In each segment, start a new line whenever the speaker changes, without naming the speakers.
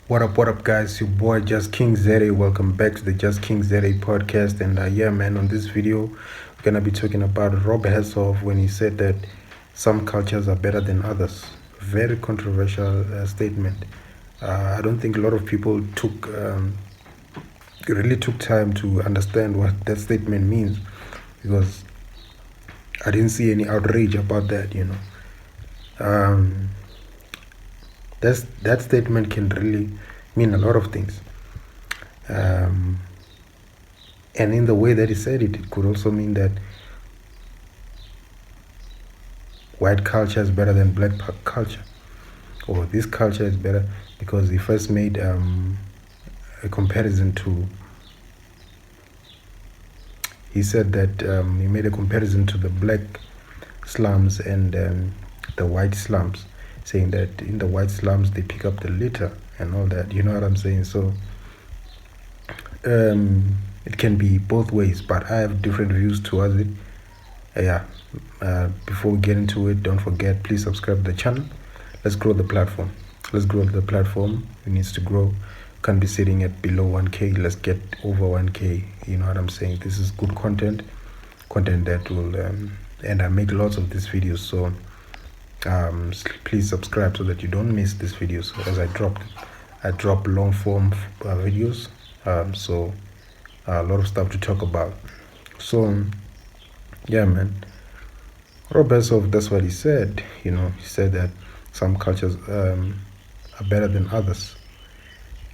What up, guys? Your boy Just King Zere. Welcome back to the Just King Zere podcast. And yeah, man, on this video, we're gonna be talking about Rob Hersov when he said that some cultures are better than others. Very controversial statement. I don't think a lot of people really took time to understand what that statement means, because I didn't see any outrage about that. That statement can really mean a lot of things. And in the way that he said it, it could also mean that white culture is better than black culture, or this culture is better, because he first made a comparison to, he said that he made a comparison to the black slums and the white slums, saying that in the white slums they pick up the litter and all that. You know what I'm saying? So it can be both ways, but I have different views towards it. Before we get into it, don't forget, please subscribe to the channel. Let's grow the platform. It needs to grow. Can't be sitting at below 1k. Let's get over 1k. You know what I'm saying? This is good content that will and I make lots of these videos, so please subscribe so that you don't miss these videos. As I drop long form videos, so a lot of stuff to talk about. So yeah, man, Rob Hersov, that's what he said. He said that some cultures are better than others,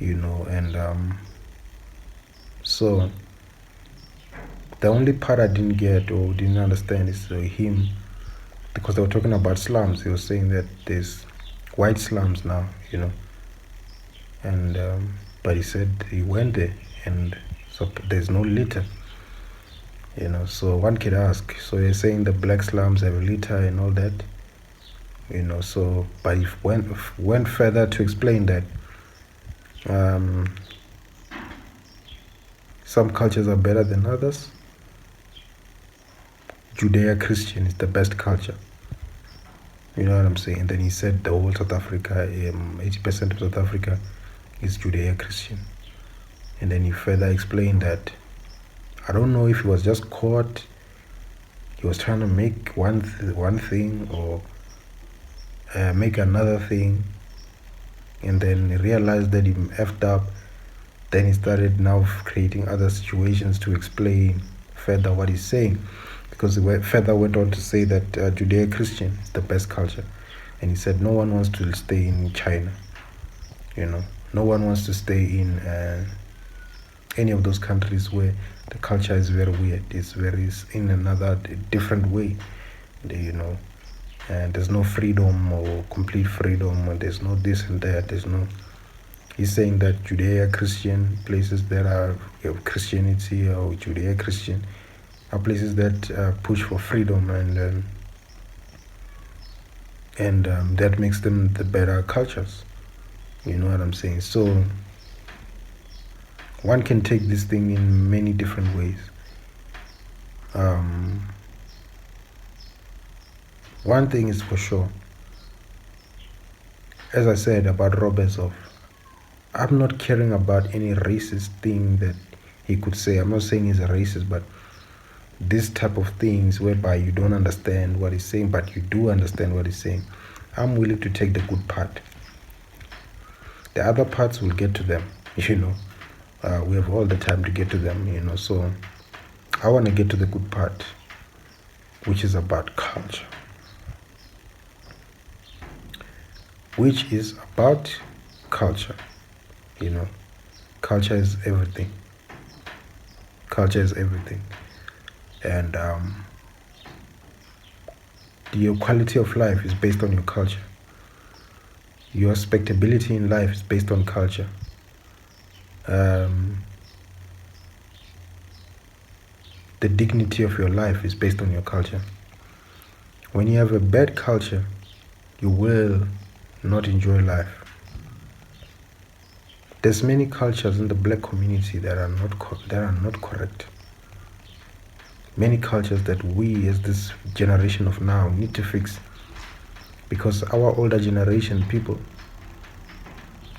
and so the only part I didn't get or didn't understand is him, because they were talking about slums. He was saying that there's white slums now, and but he said he went there and so there's no litter. So one could ask, so you're saying the black slums have a litter and all that, so, but if went further to explain that some cultures are better than others. Judeo-Christian is the best culture. You know what I'm saying? And then he said the whole South Africa, 80% of South Africa is Judeo-Christian. And then he further explained that, I don't know if he was just caught, he was trying to make one thing or make another thing, and then he realized that he effed up. Then he started now creating other situations to explain further what he's saying, because he further went on to say that Judeo-Christian is the best culture. And he said no one wants to stay in China, no one wants to stay in any of those countries where the culture is very weird. It's very in another different way, and there's no freedom or complete freedom, and there's no this and that. He's saying that Judeo-Christian places that are Christianity or Judeo-Christian are places that push for freedom, and that makes them the better cultures. You know what I'm saying? So one can take this thing in many different ways. One thing is for sure, as I said about Rob Hersov, I'm not caring about any racist thing that he could say. I'm not saying he's a racist, but this type of things whereby you don't understand what he's saying, but you do understand what he's saying, I'm willing to take the good part. The other parts, we'll get to them, we have all the time to get to them, so I want to get to the good part, which is about culture. Culture is everything. And your quality of life is based on your culture. Your respectability in life is based on culture. The dignity of your life is based on your culture. When you have a bad culture, you will not enjoy life. There's many cultures in the black community that are not correct. Many cultures that we as this generation of now need to fix, because our older generation people,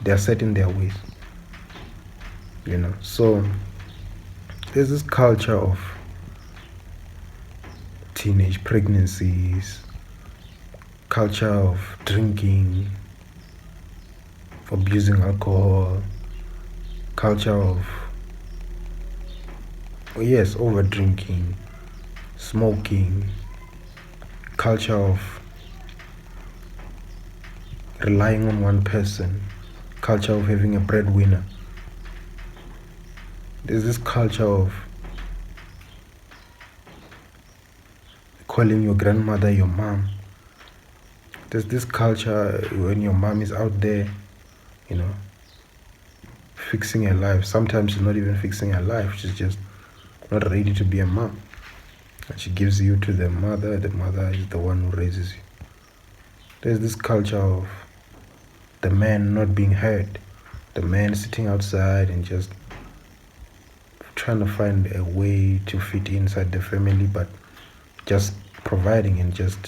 They are set in their ways. So there's this culture of teenage pregnancies, culture of drinking, abusing alcohol, culture of over drinking, smoking, culture of relying on one person, culture of having a breadwinner. There's this culture of calling your grandmother your mom. There's this culture when your mom is out there, fixing her life. Sometimes she's not even fixing her life. She's just not ready to be a mom. And she gives you to the mother. The mother is the one who raises you. There's this culture of the man not being heard. The man sitting outside and just trying to find a way to fit inside the family, but just providing and just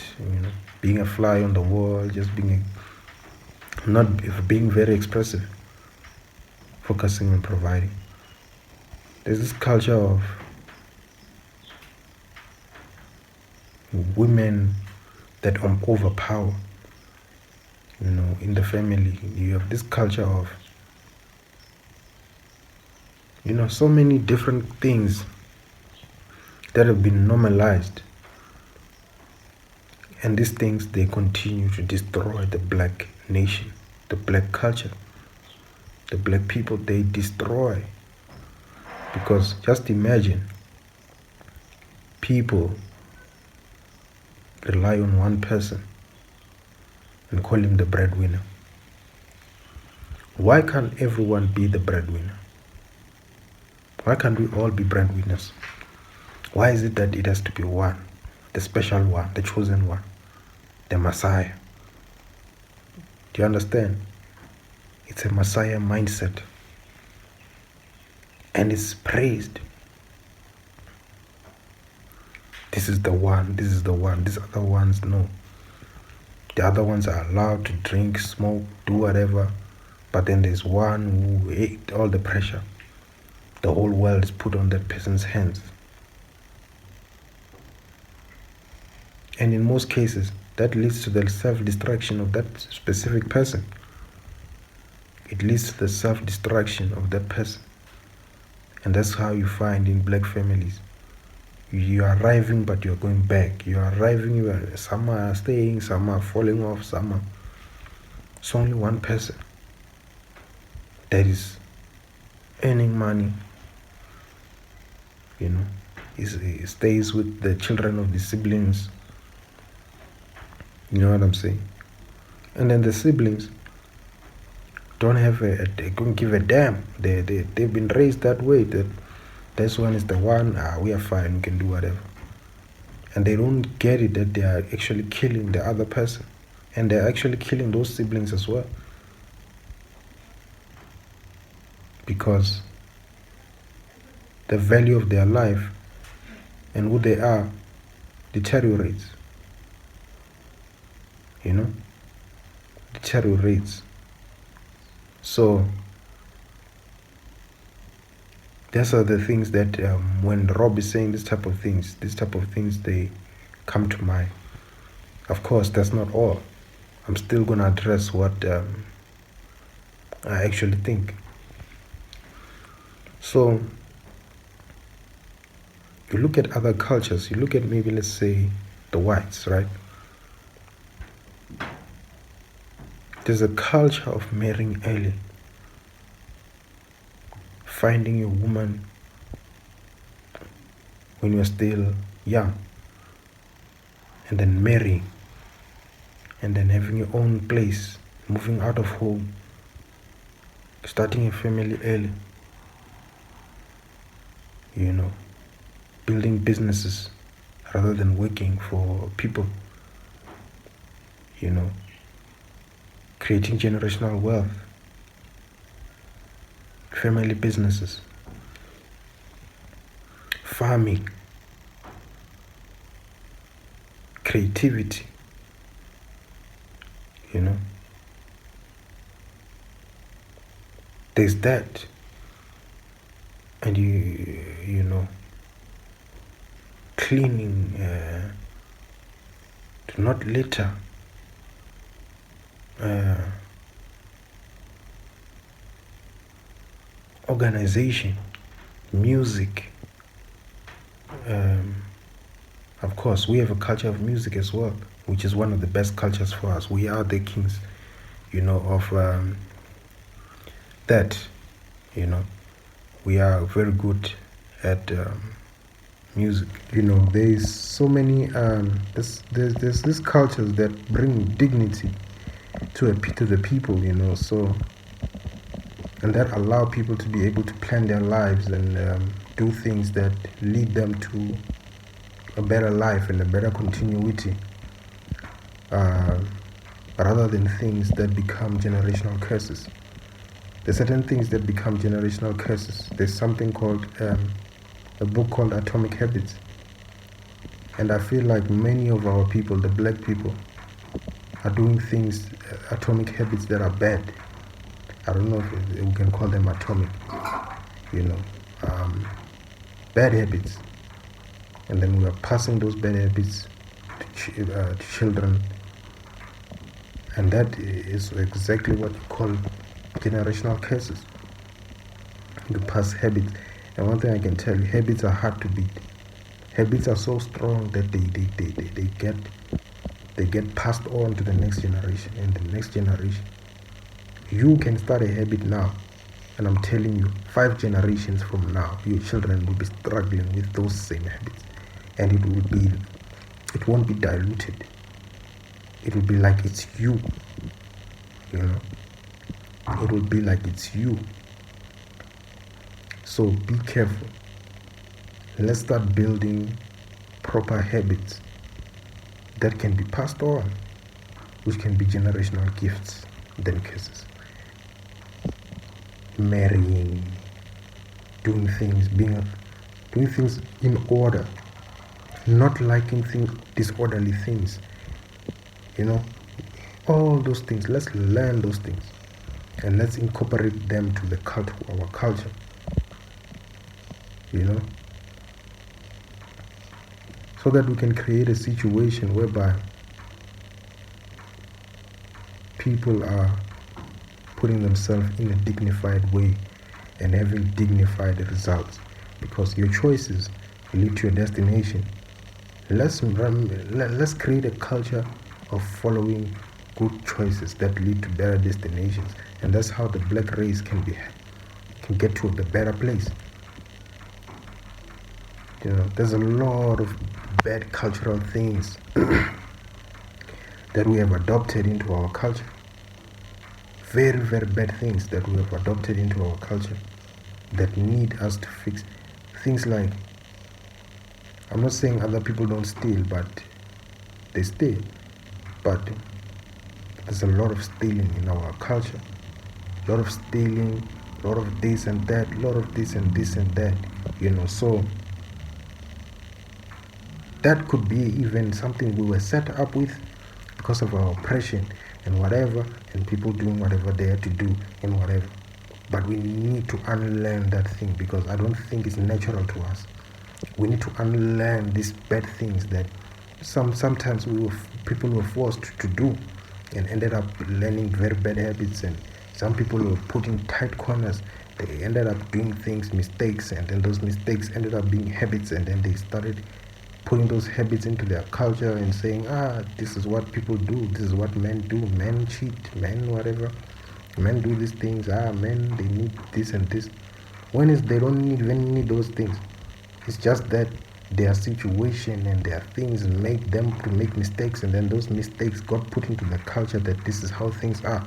being a fly on the wall, just not being very expressive, focusing on providing. There's this culture of women that overpower. In the family, you have this culture of so many different things that have been normalized. And these things, they continue to destroy the black nation, the black culture, the black people. They destroy. Because just imagine, people rely on one person and call him the breadwinner. Why can't everyone be the breadwinner? Why can't we all be breadwinners? Why is it that it has to be one, the special one, the chosen one, the Messiah? Do you understand? It's a Messiah mindset. And it's praised. This is the one, this is the one. These other ones, no. The other ones are allowed to drink, smoke, do whatever. But then there's one who ate all the pressure. The whole world is put on that person's hands. And in most cases, that leads to the self-destruction of that specific person. It leads to the self-destruction of that person. And that's how you find in black families. You are arriving, but you're going back. You are arriving, some are staying, some are falling off, some are... It's only one person that is earning money, he stays with the children of the siblings. You know what I'm saying? And then the siblings don't they don't give a damn. They've been raised that way, that this one is the one, we are fine, we can do whatever. And they don't get it that they are actually killing the other person. And they're actually killing those siblings as well. Because the value of their life and who they are deteriorates. Deteriorates. So those are the things that when Rob is saying these type of things, they come to mind. Of course, that's not all. I'm still going to address what I actually think. So you look at other cultures, you look at maybe, let's say, the whites, right? There's a culture of marrying early. Finding a woman when you're still young. And then marrying. And then having your own place. Moving out of home. Starting a family early. Building businesses rather than working for people. Creating generational wealth. Family businesses. Farming. Creativity. there's that. And you know, cleaning, do not litter, organization, music. Of course, we have a culture of music as well, which is one of the best cultures for us. We are the kings, of that. We are very good at music. There's so many. There's these cultures that bring dignity to the people. So, and that allow people to be able to plan their lives and do things that lead them to a better life and a better continuity, rather than things that become generational curses. There's certain things that become generational curses. There's something called a book called Atomic Habits, and I feel like many of our people, the black people, are doing things, atomic habits that are bad. I don't know if we can call them atomic, bad habits. And then we are passing those bad habits to children. And that is exactly what you call generational curses. You pass habits. And one thing I can tell you, habits are hard to beat. Habits are so strong that they get passed on to the next generation and the next generation. You can start a habit now, and I'm telling you, 5 generations from now, your children will be struggling with those same habits, and it won't be diluted. It will be like it's you. It will be like it's you. So be careful. Let's start building proper habits that can be passed on, which can be generational gifts than curses. Marrying, doing things in order, not liking disorderly things. All those things. Let's learn those things and let's incorporate them to our culture. So that we can create a situation whereby people are putting themselves in a dignified way and having dignified results, because your choices lead to your destination. Let's create a culture of following good choices that lead to better destinations, and that's how the black race can get to the better place. There's a lot of bad cultural things that we have adopted into our culture. Very, very bad things that we have adopted into our culture that need us to fix. Things like, I'm not saying other people don't steal, but they steal. But there's a lot of stealing in our culture. A lot of stealing, a lot of this and that, a lot of this and this and that. So that could be even something we were set up with because of our oppression and whatever, and people doing whatever they had to do and whatever. But we need to unlearn that thing, because I don't think it's natural to us. We need to unlearn these bad things that sometimes people were forced to do and ended up learning very bad habits, and some people were put in tight corners. They ended up doing mistakes, and then those mistakes ended up being habits, and then they started putting those habits into their culture and saying, this is what people do, this is what men do, men cheat, men whatever, men do these things, men, they need this and this. They don't even need those things. It's just that their situation and their things make them to make mistakes, and then those mistakes got put into the culture that this is how things are,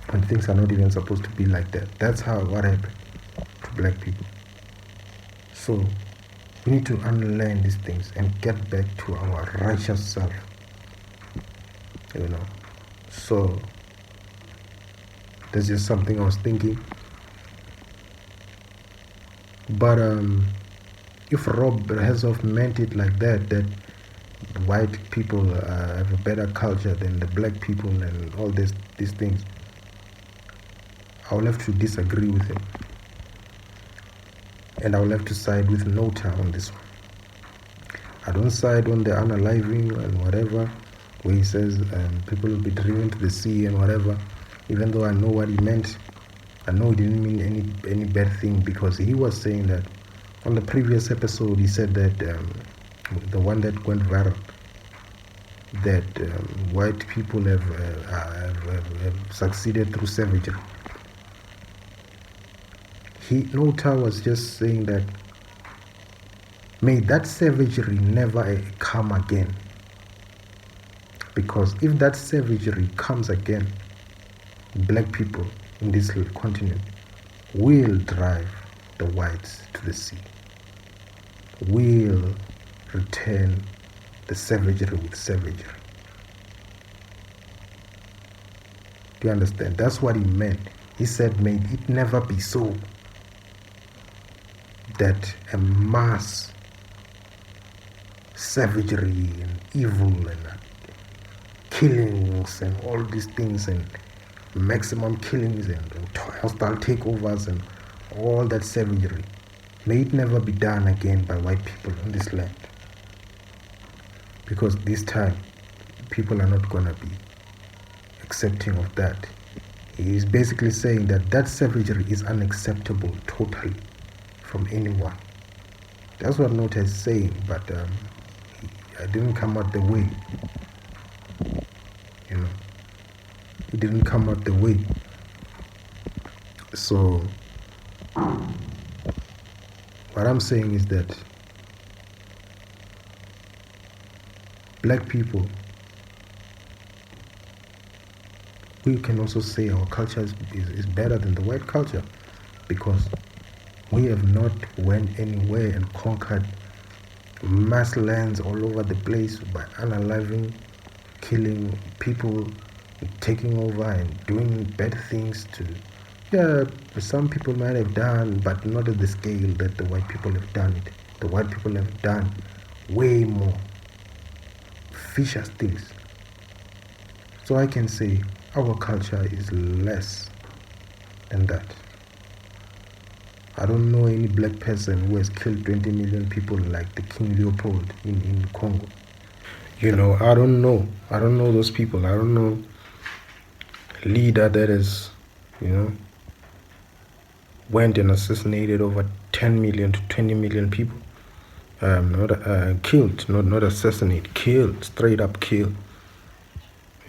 and things are not even supposed to be like that. That's what happened to black people. So we need to unlearn these things and get back to our righteous self. So that's just something I was thinking. But if Rob Hersov meant it like that white people have a better culture than the black people and all these things, I will have to disagree with him. And I will have to side with Nota on this one. I don't side on the unaliving and whatever, where he says people will be driven to the sea and whatever, even though I know what he meant. I know he didn't mean any bad thing, because he was saying that on the previous episode, he said that the one that went viral, that white people have succeeded through savagery. Nota was just saying that may that savagery never come again. Because if that savagery comes again, black people in this continent will drive the whites to the sea, will return the savagery with savagery. Do you understand? That's what he meant. He said, may it never be so that a mass savagery and evil and killings and all these things and maximum killings and hostile takeovers and all that savagery, may it never be done again by white people on this land. Because this time, people are not going to be accepting of that. He is basically saying that that savagery is unacceptable totally from anyone. That's what Nota is saying, but I didn't come out the way. It didn't come out the way. So what I'm saying is that black people, we can also say our culture is better than the white culture, because we have not went anywhere and conquered mass lands all over the place by unaliving, killing people, taking over and doing bad things to, some people might have done, but not at the scale that the white people have done it. The white people have done way more vicious things. So I can say our culture is less than that. I don't know any black person who has killed 20 million people like the King Leopold in Congo. I don't know. I don't know those people. I don't know a leader that has, went and assassinated over 10 million to 20 million people. Not killed, not assassinate, killed, straight up killed.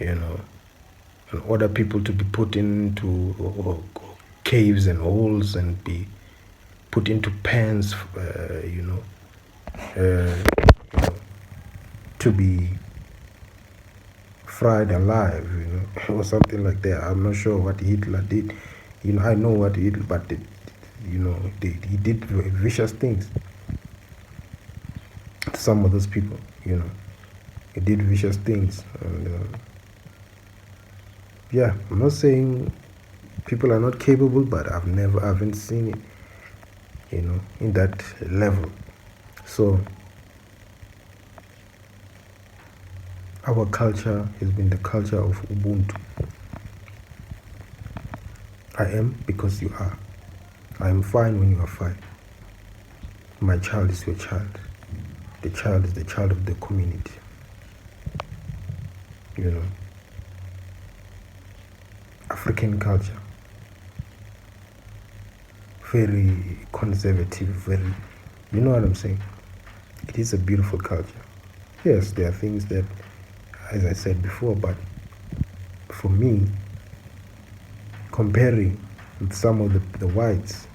And order people to be put into caves and holes and be put into pens, to be fried alive, or something like that. I'm not sure what Hitler did. I know what Hitler, but he did vicious things to some of those people. He did vicious things, and I'm not saying people are not capable, but I haven't seen it, in that level. So our culture has been the culture of Ubuntu. I am because you are. I am fine when you are fine. My child is your child. The child is the child of the community. African culture, very conservative, very, you know what I'm saying? It is a beautiful culture. Yes, there are things that, as I said before, but for me, comparing with some of the whites,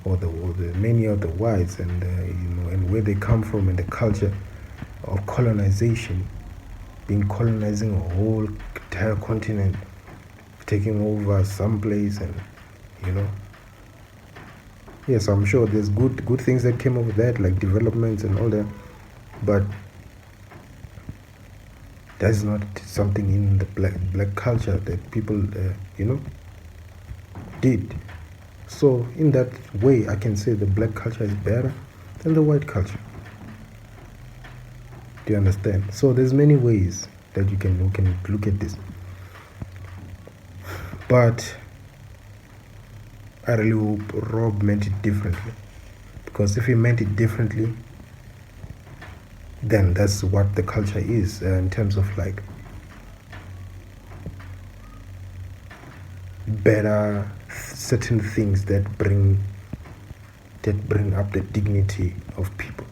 or the many of the whites, and and where they come from, and the culture of colonization, colonizing a whole entire continent, taking over some place, and yes, I'm sure there's good things that came of that, like developments and all that, but that's not something in the black culture that people did. So in that way, I can say the black culture is better than the white culture. Do you understand? So there's many ways that you can look at this, but I really hope Rob meant it differently. Because if he meant it differently, then that's what the culture is in terms of like better certain things that bring up the dignity of people,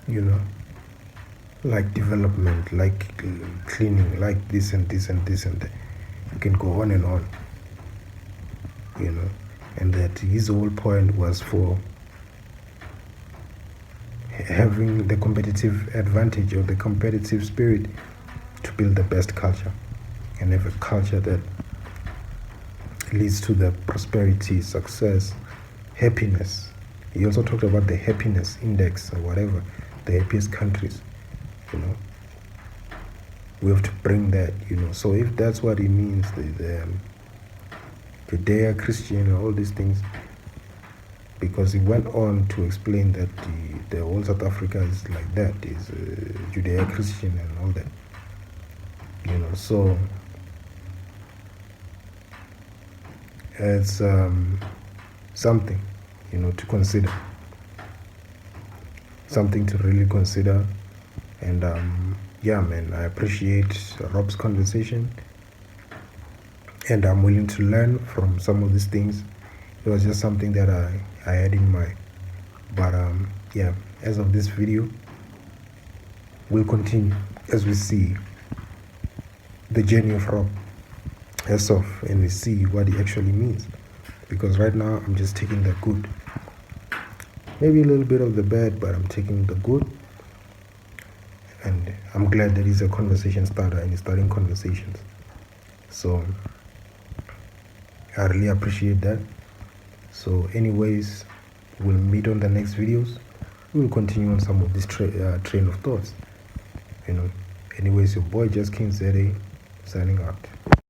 you know, like development, like cleaning, like this and this and this and that. You can go on and on, you know, and that his whole point was for having the competitive advantage or the competitive spirit to build the best culture and have a culture that leads to the prosperity, success, happiness. He also talked about the happiness index or whatever, the happiest countries, you know. We have to bring that, you know. So if that's what it means, the Judeo-Christian and all these things, because he went on to explain that the whole South Africa is like that, is Judeo-Christian and all that, you know. So it's something, you know, to consider, something to really consider. And yeah, man, I appreciate Rob's conversation, and I'm willing to learn from some of these things. It was just something that I had in mind. But yeah, as of this video, we'll continue as we see the journey of Rob Hersov and we see what he actually means. Because right now I'm just taking the good, maybe a little bit of the bad, but I'm taking the good. And I'm glad that he's a conversation starter and he's starting conversations. So I really appreciate that. So anyways, we'll meet on the next videos. We'll continue on some of this train of thoughts, you know. Anyways, your boy Just King Zede signing out.